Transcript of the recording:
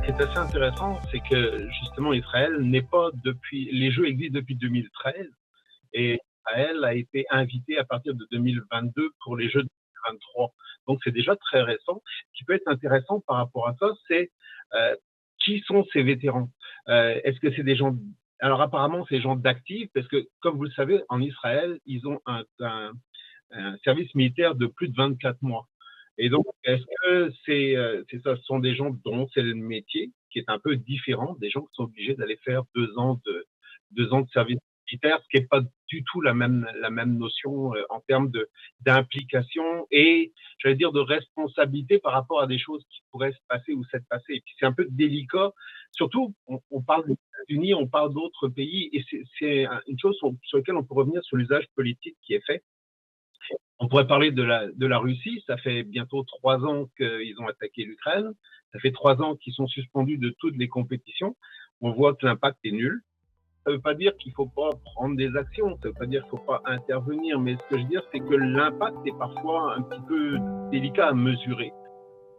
qui est assez intéressant, c'est que justement Israël n'est pas depuis, les Jeux existent depuis 2013 et Israël a été invité à partir de 2022 pour les Jeux de 2023. Donc c'est déjà très récent. Ce qui peut être intéressant par rapport à ça, c'est euh, qui sont ces vétérans. Est-ce que c'est des gens... Alors apparemment, c'est des gens d'actifs, parce que comme vous le savez, en Israël, ils ont un service militaire de plus de 24 mois. Et donc, est-ce que c'est ça, ce sont des gens dont c'est le métier, qui est un peu différent, des gens qui sont obligés d'aller faire 2 ans de service militaire, ce qui n'est pas du tout la même notion en termes d'implication et, j'allais dire, de responsabilité par rapport à des choses qui pourraient se passer ou s'être passées. Et puis, c'est un peu délicat. Surtout, on parle des États-Unis, on parle d'autres pays, et c'est une chose sur laquelle on peut revenir sur l'usage politique qui est fait. On pourrait parler de la Russie. Ça fait bientôt 3 ans qu'ils ont attaqué l'Ukraine. Ça fait 3 ans qu'ils sont suspendus de toutes les compétitions. On voit que l'impact est nul. Ça ne veut pas dire qu'il ne faut pas prendre des actions, ça ne veut pas dire qu'il ne faut pas intervenir, mais ce que je veux dire, c'est que l'impact est parfois un petit peu délicat à mesurer.